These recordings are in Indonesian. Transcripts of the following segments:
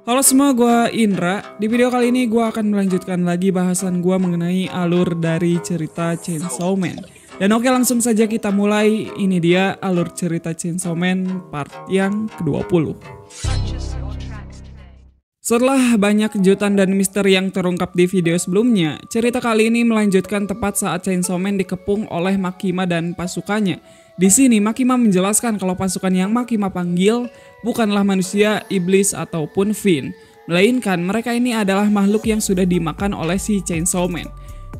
Halo semua, gue Indra. Di video kali ini gue akan melanjutkan lagi bahasan gue mengenai alur dari cerita Chainsaw Man. Dan oke, langsung saja kita mulai. Ini dia alur cerita Chainsaw Man part yang ke-20. Setelah banyak kejutan dan misteri yang terungkap di video sebelumnya, cerita kali ini melanjutkan tepat saat Chainsaw Man dikepung oleh Makima dan pasukannya. Di sini Makima menjelaskan kalau pasukan yang Makima panggil bukanlah manusia, iblis, ataupun Fiend, melainkan mereka ini adalah makhluk yang sudah dimakan oleh si Chainsaw Man.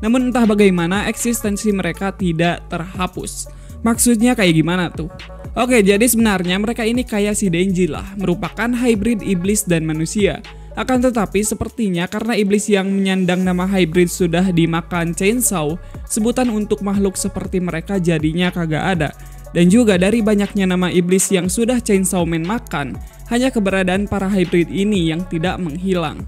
Namun entah bagaimana eksistensi mereka tidak terhapus. Maksudnya kayak gimana tuh? Oke, jadi sebenarnya mereka ini kayak si Denji lah, merupakan hybrid iblis dan manusia. Akan tetapi sepertinya karena iblis yang menyandang nama hybrid sudah dimakan Chainsaw, sebutan untuk makhluk seperti mereka jadinya kagak ada. Dan juga dari banyaknya nama iblis yang sudah Chainsaw Man makan, hanya keberadaan para hybrid ini yang tidak menghilang.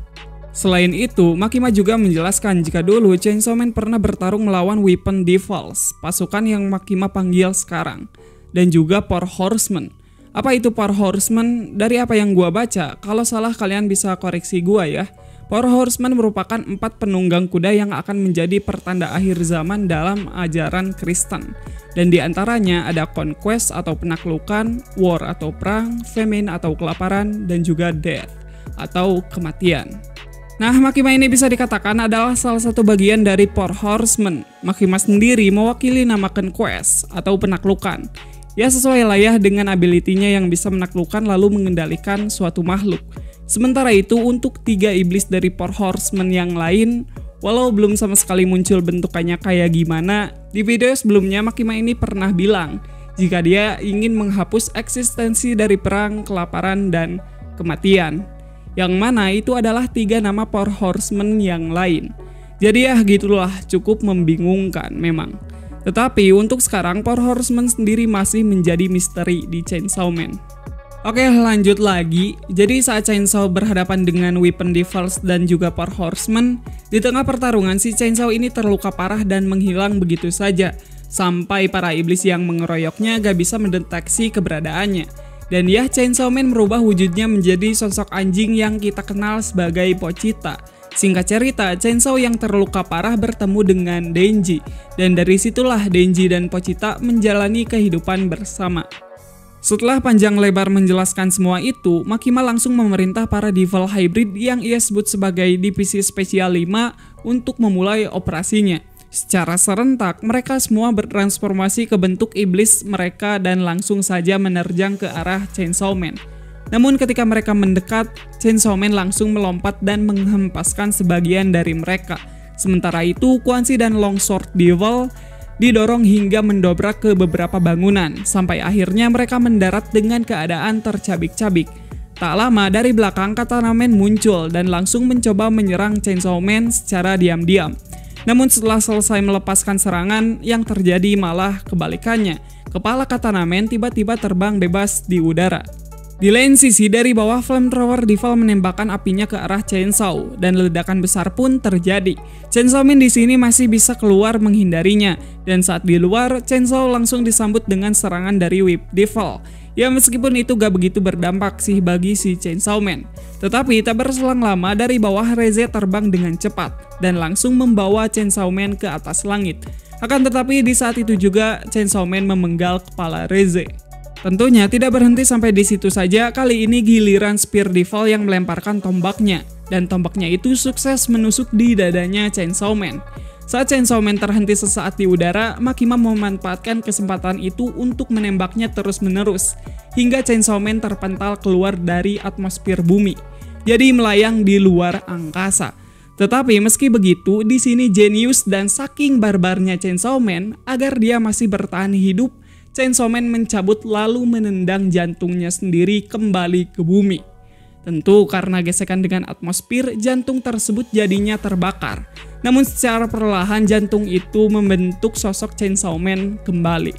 Selain itu, Makima juga menjelaskan jika dulu Chainsaw Man pernah bertarung melawan Weapon Devils, pasukan yang Makima panggil sekarang, dan juga Four Horsemen. Apa itu Four Horsemen? Dari apa yang gua baca, kalau salah kalian bisa koreksi gua ya. Four Horsemen merupakan 4 penunggang kuda yang akan menjadi pertanda akhir zaman dalam ajaran Kristen. Dan diantaranya ada Conquest atau penaklukan, War atau perang, Famine atau kelaparan, dan juga Death atau kematian. Nah, Makima ini bisa dikatakan adalah salah satu bagian dari Four Horsemen. Makima sendiri mewakili nama Conquest atau penaklukan. Ya sesuai lah ya dengan ability-nya yang bisa menaklukkan lalu mengendalikan suatu makhluk. Sementara itu untuk 3 iblis dari Four Horsemen yang lain, walau belum sama sekali muncul bentukannya kayak gimana, di video sebelumnya Makima ini pernah bilang jika dia ingin menghapus eksistensi dari perang, kelaparan, dan kematian. Yang mana itu adalah 3 nama Four Horsemen yang lain. Jadi ya gitulah, cukup membingungkan memang. Tetapi untuk sekarang Four Horsemen sendiri masih menjadi misteri di Chainsaw Man. Oke, lanjut lagi. Jadi saat Chainsaw berhadapan dengan Weapon Devils dan juga Four Horsemen, di tengah pertarungan si Chainsaw ini terluka parah dan menghilang begitu saja, sampai para iblis yang mengeroyoknya gak bisa mendeteksi keberadaannya. Dan ya, Chainsaw Man merubah wujudnya menjadi sosok anjing yang kita kenal sebagai Pochita. Singkat cerita, Chainsaw yang terluka parah bertemu dengan Denji, dan dari situlah Denji dan Pochita menjalani kehidupan bersama. Setelah panjang lebar menjelaskan semua itu, Makima langsung memerintah para Devil Hybrid yang ia sebut sebagai Divisi Spesial 5 untuk memulai operasinya. Secara serentak, mereka semua bertransformasi ke bentuk iblis mereka dan langsung saja menerjang ke arah Chainsaw Man. Namun ketika mereka mendekat, Chainsaw Man langsung melompat dan menghempaskan sebagian dari mereka. Sementara itu, Quan Chi dan Longsword Devil didorong hingga mendobrak ke beberapa bangunan, sampai akhirnya mereka mendarat dengan keadaan tercabik-cabik. Tak lama dari belakang Katana Man muncul dan langsung mencoba menyerang Chainsaw Man secara diam-diam. Namun setelah selesai melepaskan serangan, yang terjadi malah kebalikannya. Kepala Katana Man tiba-tiba terbang bebas di udara. Di lain sisi, dari bawah Flamethrower Devil menembakkan apinya ke arah Chainsaw dan ledakan besar pun terjadi. Chainsaw Man di sini masih bisa keluar menghindarinya, dan saat di luar, Chainsaw langsung disambut dengan serangan dari Whip Devil. Ya meskipun itu gak begitu berdampak sih bagi si Chainsaw Man. Tetapi tak berselang lama dari bawah Reze terbang dengan cepat dan langsung membawa Chainsaw Man ke atas langit. Akan tetapi di saat itu juga Chainsaw Man memenggal kepala Reze. Tentunya tidak berhenti sampai di situ saja, kali ini giliran Spear Devil yang melemparkan tombaknya, dan tombaknya itu sukses menusuk di dadanya Chainsaw Man. Saat Chainsaw Man terhenti sesaat di udara, Makima memanfaatkan kesempatan itu untuk menembaknya terus-menerus, hingga Chainsaw Man terpental keluar dari atmosfer bumi, jadi melayang di luar angkasa. Tetapi meski begitu, di sini jenius dan saking barbarnya Chainsaw Man, agar dia masih bertahan hidup, Chainsaw Man mencabut lalu menendang jantungnya sendiri kembali ke bumi. Tentu karena gesekan dengan atmosfer, jantung tersebut jadinya terbakar. Namun secara perlahan jantung itu membentuk sosok Chainsaw Man kembali.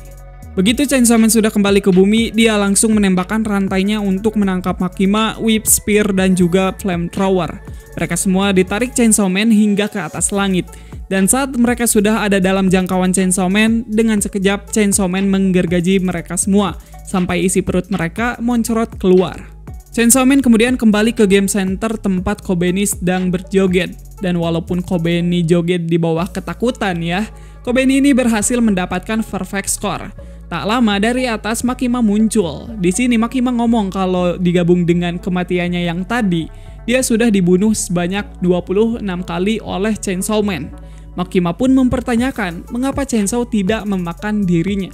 Begitu Chainsaw Man sudah kembali ke bumi, dia langsung menembakkan rantainya untuk menangkap Makima, Whip, Spear, dan juga Flamethrower. Mereka semua ditarik Chainsaw Man hingga ke atas langit. Dan saat mereka sudah ada dalam jangkauan Chainsaw Man, dengan sekejap Chainsaw Man menggergaji mereka semua, sampai isi perut mereka moncrot keluar. Chainsaw Man kemudian kembali ke game center tempat Kobeni sedang berjoget. Dan walaupun Kobeni joget di bawah ketakutan ya, Kobeni ini berhasil mendapatkan perfect score. Tak lama dari atas Makima muncul. Di sini Makima ngomong kalau digabung dengan kematiannya yang tadi, dia sudah dibunuh sebanyak 26 kali oleh Chainsaw Man. Makima pun mempertanyakan mengapa Chainsaw tidak memakan dirinya.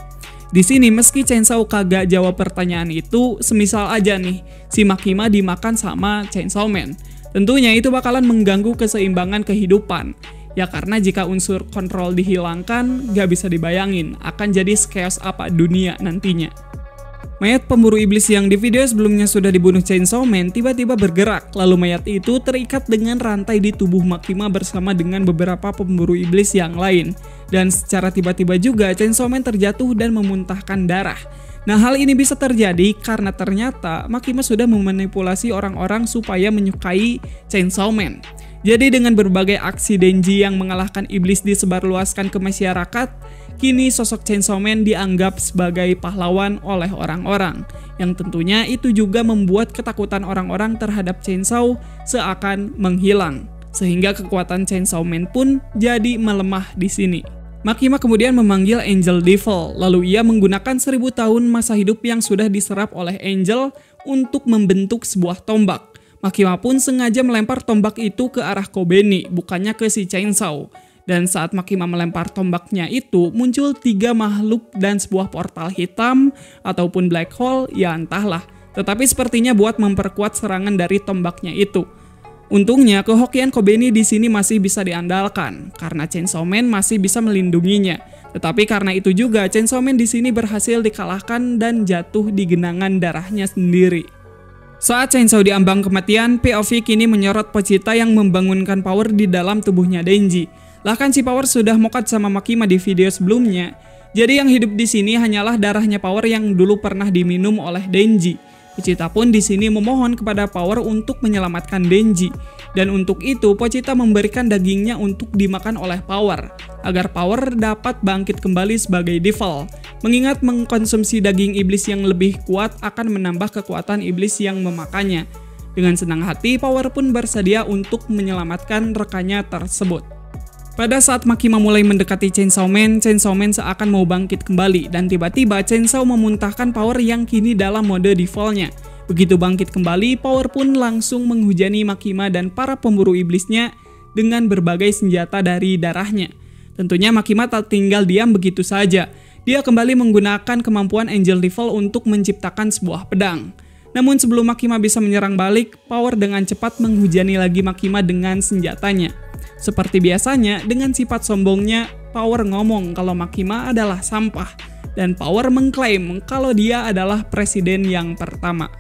Di sini meski Chainsaw kagak jawab pertanyaan itu, semisal aja nih si Makima dimakan sama Chainsaw Man. Tentunya itu bakalan mengganggu keseimbangan kehidupan. Ya karena jika unsur kontrol dihilangkan, gak bisa dibayangin akan jadi chaos apa dunia nantinya. Mayat pemburu iblis yang di video sebelumnya sudah dibunuh Chainsaw Man tiba-tiba bergerak, lalu mayat itu terikat dengan rantai di tubuh Makima bersama dengan beberapa pemburu iblis yang lain. Dan secara tiba-tiba juga Chainsaw Man terjatuh dan memuntahkan darah. Nah, hal ini bisa terjadi karena ternyata Makima sudah memanipulasi orang-orang supaya menyukai Chainsaw Man. Jadi dengan berbagai aksi Denji yang mengalahkan iblis disebarluaskan ke masyarakat, kini sosok Chainsaw Man dianggap sebagai pahlawan oleh orang-orang. Yang tentunya itu juga membuat ketakutan orang-orang terhadap Chainsaw seakan menghilang. Sehingga kekuatan Chainsaw Man pun jadi melemah di sini. Makima kemudian memanggil Angel Devil, lalu ia menggunakan 1000 tahun masa hidup yang sudah diserap oleh Angel untuk membentuk sebuah tombak. Makima pun sengaja melempar tombak itu ke arah Kobeni, bukannya ke si Chainsaw. Dan saat Makima melempar tombaknya itu, muncul 3 makhluk dan sebuah portal hitam ataupun black hole, ya entahlah. Tetapi sepertinya buat memperkuat serangan dari tombaknya itu. Untungnya kehokian Kobeni di sini masih bisa diandalkan, karena Chainsaw Man masih bisa melindunginya. Tetapi karena itu juga Chainsaw Man di sini berhasil dikalahkan dan jatuh di genangan darahnya sendiri. Saat Chainsaw diambang kematian, POV kini menyorot Pochita yang membangunkan Power di dalam tubuhnya Denji. Bahkan si Power sudah mokat sama Makima di video sebelumnya. Jadi yang hidup di sini hanyalah darahnya Power yang dulu pernah diminum oleh Denji. Pochita pun di sini memohon kepada Power untuk menyelamatkan Denji. Dan untuk itu Pochita memberikan dagingnya untuk dimakan oleh Power, agar Power dapat bangkit kembali sebagai Devil. Mengingat mengkonsumsi daging iblis yang lebih kuat akan menambah kekuatan iblis yang memakannya. Dengan senang hati, Power pun bersedia untuk menyelamatkan rekannya tersebut. Pada saat Makima mulai mendekati Chainsaw Man seakan mau bangkit kembali, dan tiba-tiba Chainsaw memuntahkan Power yang kini dalam mode defaultnya. Begitu bangkit kembali, Power pun langsung menghujani Makima dan para pemburu iblisnya dengan berbagai senjata dari darahnya. Tentunya Makima tak tinggal diam begitu saja. Dia kembali menggunakan kemampuan Angel Devil untuk menciptakan sebuah pedang. Namun sebelum Makima bisa menyerang balik, Power dengan cepat menghujani lagi Makima dengan senjatanya. Seperti biasanya, dengan sifat sombongnya, Power ngomong kalau Makima adalah sampah. Dan Power mengklaim kalau dia adalah presiden yang pertama.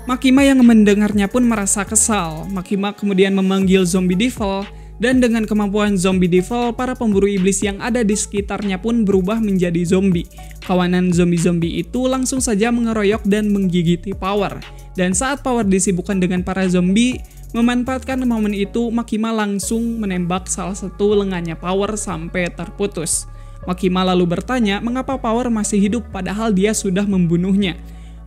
Makima yang mendengarnya pun merasa kesal. Makima kemudian memanggil Zombie Devil. Dan dengan kemampuan Zombie Devil, para pemburu iblis yang ada di sekitarnya pun berubah menjadi zombie. Kawanan zombie-zombie itu langsung saja mengeroyok dan menggigiti Power. Dan saat Power disibukkan dengan para zombie, memanfaatkan momen itu, Makima langsung menembak salah satu lengannya Power sampai terputus. Makima lalu bertanya mengapa Power masih hidup padahal dia sudah membunuhnya.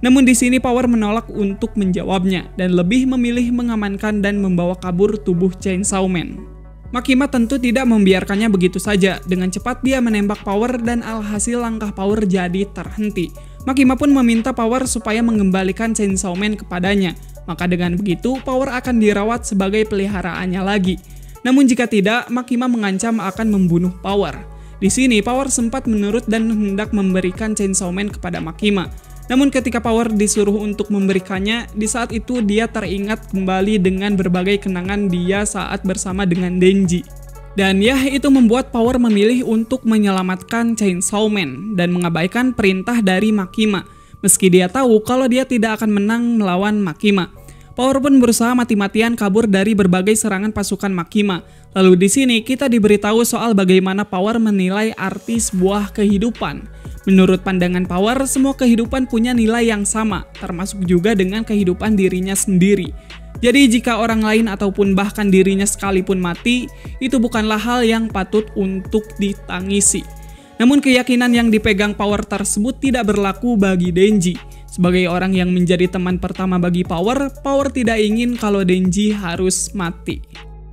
Namun di sini Power menolak untuk menjawabnya dan lebih memilih mengamankan dan membawa kabur tubuh Chainsaw Man. Makima tentu tidak membiarkannya begitu saja. Dengan cepat dia menembak Power dan alhasil langkah Power jadi terhenti. Makima pun meminta Power supaya mengembalikan Chainsaw Man kepadanya. Maka dengan begitu Power akan dirawat sebagai peliharaannya lagi. Namun jika tidak, Makima mengancam akan membunuh Power. Di sini Power sempat menurut dan hendak memberikan Chainsaw Man kepada Makima. Namun ketika Power disuruh untuk memberikannya, di saat itu dia teringat kembali dengan berbagai kenangan dia saat bersama dengan Denji. Dan ya, itu membuat Power memilih untuk menyelamatkan Chainsaw Man dan mengabaikan perintah dari Makima. Meski dia tahu kalau dia tidak akan menang melawan Makima. Power pun berusaha mati-matian kabur dari berbagai serangan pasukan Makima. Lalu di sini kita diberitahu soal bagaimana Power menilai arti sebuah kehidupan. Menurut pandangan Power, semua kehidupan punya nilai yang sama, termasuk juga dengan kehidupan dirinya sendiri. Jadi jika orang lain ataupun bahkan dirinya sekalipun mati, itu bukanlah hal yang patut untuk ditangisi. Namun keyakinan yang dipegang Power tersebut tidak berlaku bagi Denji. Sebagai orang yang menjadi teman pertama bagi Power tidak ingin kalau Denji harus mati.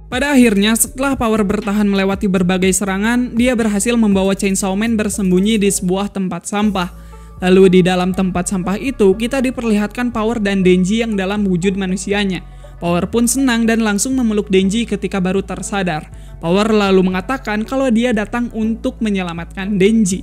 Pada akhirnya, setelah Power bertahan melewati berbagai serangan, dia berhasil membawa Chainsaw Man bersembunyi di sebuah tempat sampah. Lalu di dalam tempat sampah itu, kita diperlihatkan Power dan Denji yang dalam wujud manusianya. Power pun senang dan langsung memeluk Denji ketika baru tersadar. Power lalu mengatakan kalau dia datang untuk menyelamatkan Denji.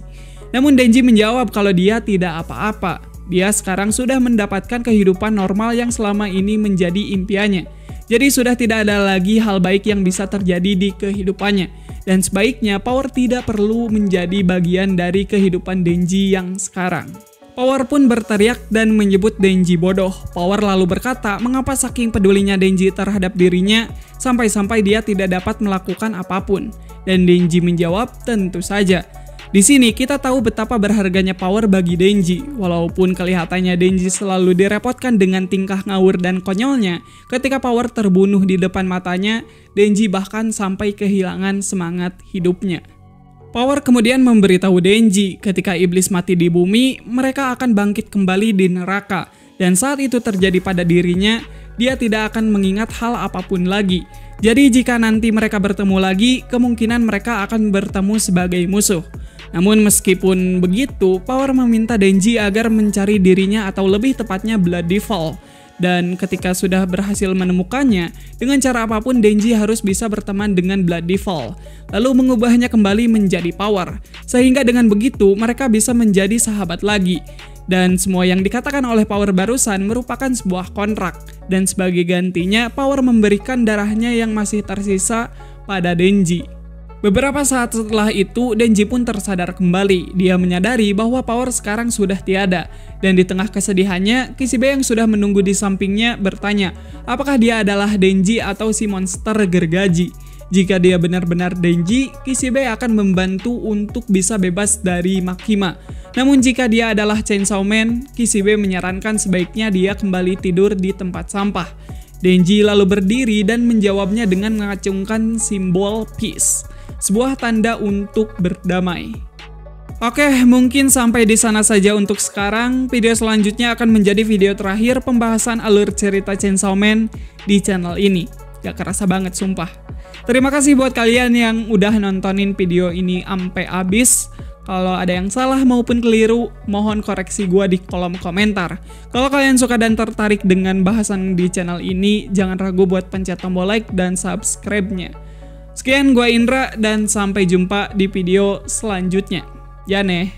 Namun Denji menjawab kalau dia tidak apa-apa. Dia sekarang sudah mendapatkan kehidupan normal yang selama ini menjadi impiannya. Jadi sudah tidak ada lagi hal baik yang bisa terjadi di kehidupannya. Dan sebaiknya Power tidak perlu menjadi bagian dari kehidupan Denji yang sekarang. Power pun berteriak dan menyebut Denji bodoh. Power lalu berkata mengapa saking pedulinya Denji terhadap dirinya sampai-sampai dia tidak dapat melakukan apapun. Dan Denji menjawab tentu saja. Di sini kita tahu betapa berharganya Power bagi Denji. Walaupun kelihatannya Denji selalu direpotkan dengan tingkah ngawur dan konyolnya, ketika Power terbunuh di depan matanya, Denji bahkan sampai kehilangan semangat hidupnya. Power kemudian memberitahu Denji ketika iblis mati di bumi, mereka akan bangkit kembali di neraka. Dan saat itu terjadi pada dirinya, dia tidak akan mengingat hal apapun lagi. Jadi jika nanti mereka bertemu lagi, kemungkinan mereka akan bertemu sebagai musuh. Namun meskipun begitu, Power meminta Denji agar mencari dirinya atau lebih tepatnya Bloody Fall. Dan ketika sudah berhasil menemukannya, dengan cara apapun Denji harus bisa berteman dengan Bloody Fall, lalu mengubahnya kembali menjadi Power. Sehingga dengan begitu mereka bisa menjadi sahabat lagi. Dan semua yang dikatakan oleh Power barusan merupakan sebuah kontrak. Dan sebagai gantinya, Power memberikan darahnya yang masih tersisa pada Denji. Beberapa saat setelah itu, Denji pun tersadar kembali. Dia menyadari bahwa Power sekarang sudah tiada. Dan di tengah kesedihannya, Kishibe yang sudah menunggu di sampingnya bertanya, apakah dia adalah Denji atau si monster gergaji? Jika dia benar-benar Denji, Kishibe akan membantu untuk bisa bebas dari Makima. Namun jika dia adalah Chainsaw Man, Kishibe menyarankan sebaiknya dia kembali tidur di tempat sampah. Denji lalu berdiri dan menjawabnya dengan mengacungkan simbol peace, sebuah tanda untuk berdamai. Oke, mungkin sampai di sana saja untuk sekarang. Video selanjutnya akan menjadi video terakhir pembahasan alur cerita Chainsaw Man di channel ini. Gak kerasa banget sumpah. Terima kasih buat kalian yang udah nontonin video ini sampai habis. Kalau ada yang salah maupun keliru, mohon koreksi gua di kolom komentar. Kalau kalian suka dan tertarik dengan bahasan di channel ini, jangan ragu buat pencet tombol like dan subscribe-nya. Sekian, gua Indra dan sampai jumpa di video selanjutnya. Ya neh.